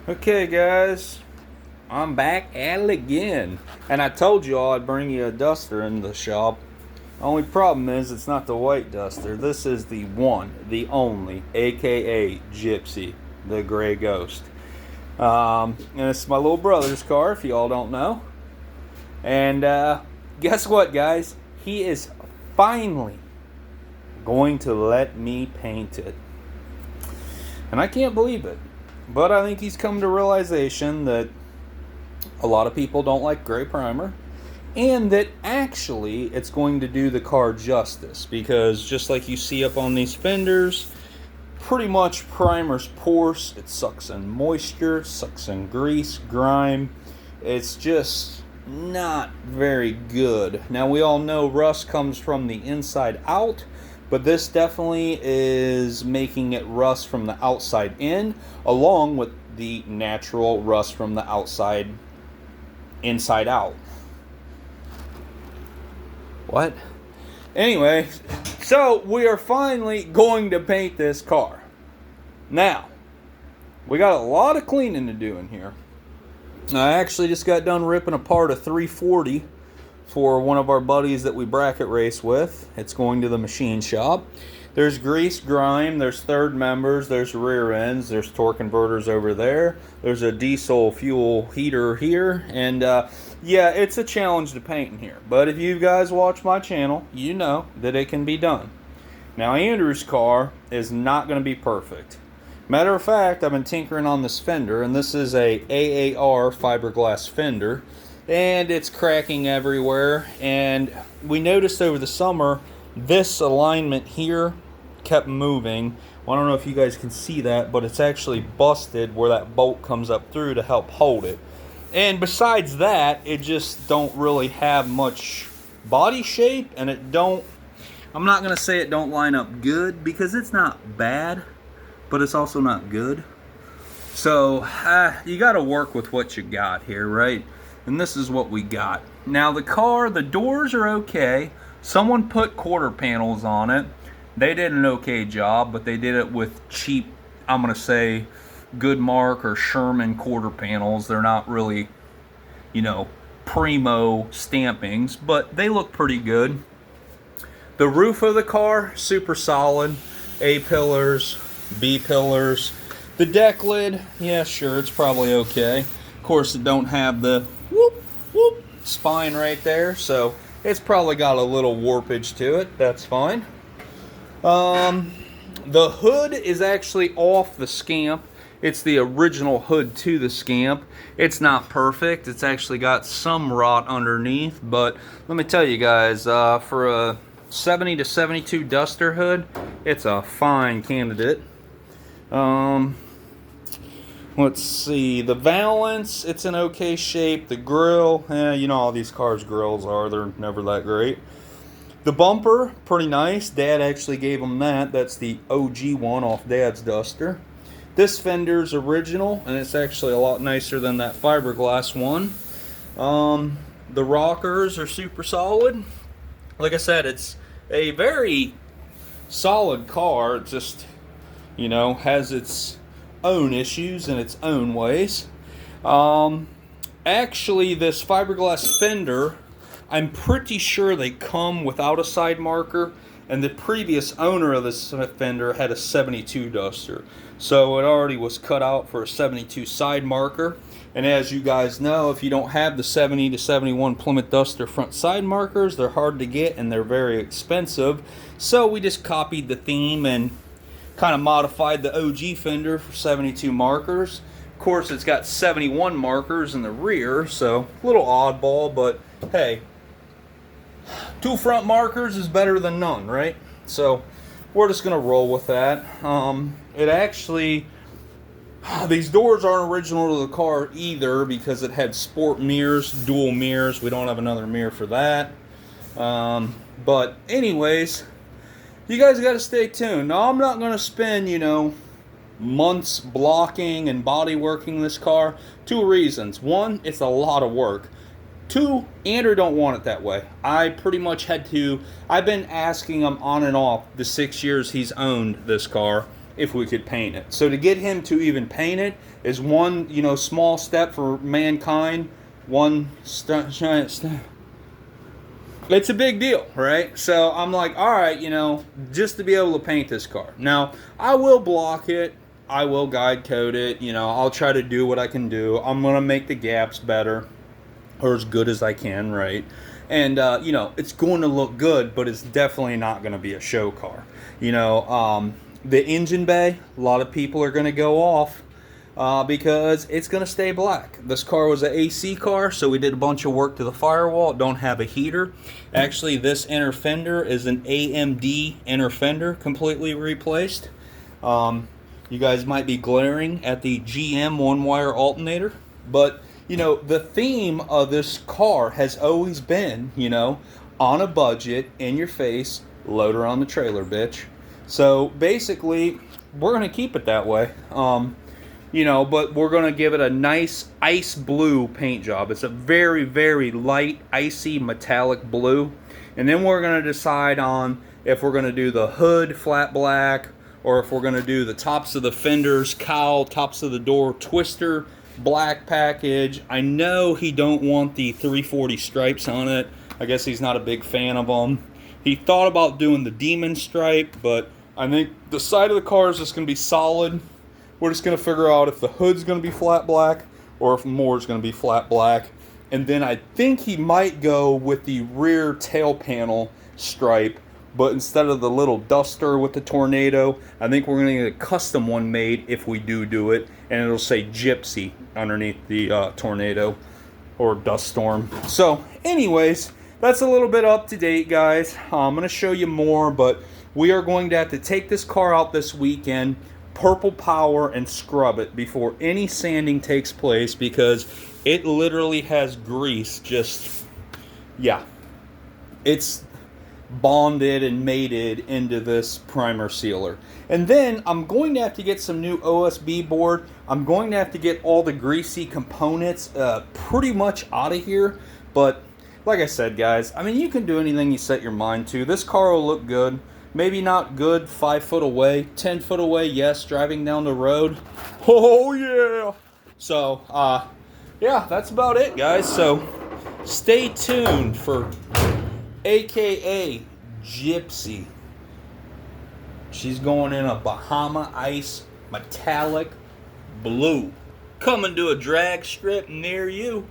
Okay, guys, I'm back at it again. And I told you all I'd bring you a duster in the shop. Only problem is it's not the white duster. This is the one, the only, aka Gypsy, the gray ghost. And it's my little brother's car, if you all don't know. And guess what, guys? He is finally going to let me paint it. And I can't believe it. But I think he's come to realization that a lot of people don't like gray primer, and that actually it's going to do the car justice, because just like you see up on these fenders, pretty much primer's porous. It sucks in moisture, sucks in grease, grime. It's just not very good. Now, we all know rust comes from the inside out, but this definitely is making it rust from the outside in, along with the natural rust from the outside inside out. What? Anyway, so we are finally going to paint this car. Now, we got a lot of cleaning to do in here. I actually just got done ripping apart a 340 for one of our buddies that we bracket race with. It's going to the machine shop. There's grease, grime, there's third members, there's rear ends, there's torque converters over there, there's a diesel fuel heater here, and yeah, it's a challenge to paint in here. But if you guys watch my channel, you know that it can be done. Now, Andrew's car is not going to be perfect. Matter of fact, I've been tinkering on this fender, and this is a AAR fiberglass fender, and it's cracking everywhere. And we noticed over the summer this alignment here kept moving. Well, I don't know if you guys can see that, but it's actually busted where that bolt comes up through to help hold it. And besides that, it just don't really have much body shape, and I'm not going to say it don't line up good, because it's not bad, but it's also not good. So you got to work with what you got here, right? And this is what we got. Now, the car, the doors are okay. Someone put quarter panels on it. They did an okay job, but they did it with cheap, I'm going to say, Goodmark or Sherman quarter panels. They're not really, primo stampings, but they look pretty good. The roof of the car, super solid. A pillars, B pillars. The deck lid, yeah, sure, it's probably okay. Of course, it don't have the whoop, whoop spine right there, so it's probably got a little warpage to it. That's fine. The hood is actually off the Scamp. It's the original hood to the Scamp. It's not perfect. It's actually got some rot underneath, but let me tell you guys, for a 70 to 72 Duster hood, it's a fine candidate. Let's see, the valance, it's in okay shape. The grill, you know how these cars' grills are, they're never that great. The bumper, pretty nice. Dad actually gave them that. That's the OG one off Dad's Duster. This fender's original, and it's actually a lot nicer than that fiberglass one. The rockers are super solid. Like I said, it's a very solid car. It just, has its own issues in its own ways. Actually, this fiberglass fender, I'm pretty sure they come without a side marker, and the previous owner of this fender had a 72 Duster, so it already was cut out for a 72 side marker. And as you guys know, if you don't have the 70 to 71 Plymouth Duster front side markers, they're hard to get and they're very expensive. So we just copied the theme and kind of modified the OG fender for 72 markers. Of course, it's got 71 markers in the rear, so a little oddball, but hey, 2 front markers is better than none, right? So we're just gonna roll with that. It actually, these doors aren't original to the car either, because it had sport mirrors, dual mirrors. We don't have another mirror for that. But anyways, you guys got to stay tuned. Now, I'm not going to spend, months blocking and body working this car. 2 reasons. 1, it's a lot of work. 2, Andrew don't want it that way. I pretty much had to, I've been asking him on and off the 6 years he's owned this car. if we could paint it. So to get him to even paint it is one, small step for mankind. One giant step. It's a big deal, right? So I'm like, all right, just to be able to paint this car. Now, I will block it. I will guide code it. I'll try to do what I can do. I'm going to make the gaps better, or as good as I can, right? And, it's going to look good, but it's definitely not going to be a show car. The engine bay, a lot of people are going to go off because it's going to stay black. This car was an AC car, so we did a bunch of work to the firewall. It don't have a heater. Actually, this inner fender is an AMD inner fender, completely replaced. You guys might be glaring at the GM one-wire alternator, but, the theme of this car has always been, on a budget, in your face, load her on the trailer, bitch. So, basically, we're going to keep it that way. But we're going to give it a nice ice blue paint job. It's a very, very light, icy, metallic blue. And then we're going to decide on if we're going to do the hood flat black, or if we're going to do the tops of the fenders, cowl, tops of the door, twister, black package. I know he don't want the 340 stripes on it. I guess he's not a big fan of them. He thought about doing the demon stripe, but I think the side of the car is just going to be solid. We're just going to figure out if the hood's going to be flat black or if more is going to be flat black. And then I think he might go with the rear tail panel stripe, but instead of the little duster with the tornado, I think we're going to get a custom one made if we do it. And it'll say gypsy underneath the tornado or dust storm. So anyways, that's a little bit up to date, guys. I'm going to show you more, but we are going to have to take this car out this weekend, purple power, and scrub it before any sanding takes place, because it literally has grease it's bonded and mated into this primer sealer. And then I'm going to have to get some new OSB board. I'm going to have to get all the greasy components pretty much out of here. But like I said, guys, you can do anything you set your mind to. This car will look good. Maybe not good 5 foot away, 10 foot away, yes, driving down the road. Oh, yeah. So, yeah, that's about it, guys. So, stay tuned for AKA Gypsy. She's going in a Bahama Ice metallic blue. Coming to a drag strip near you.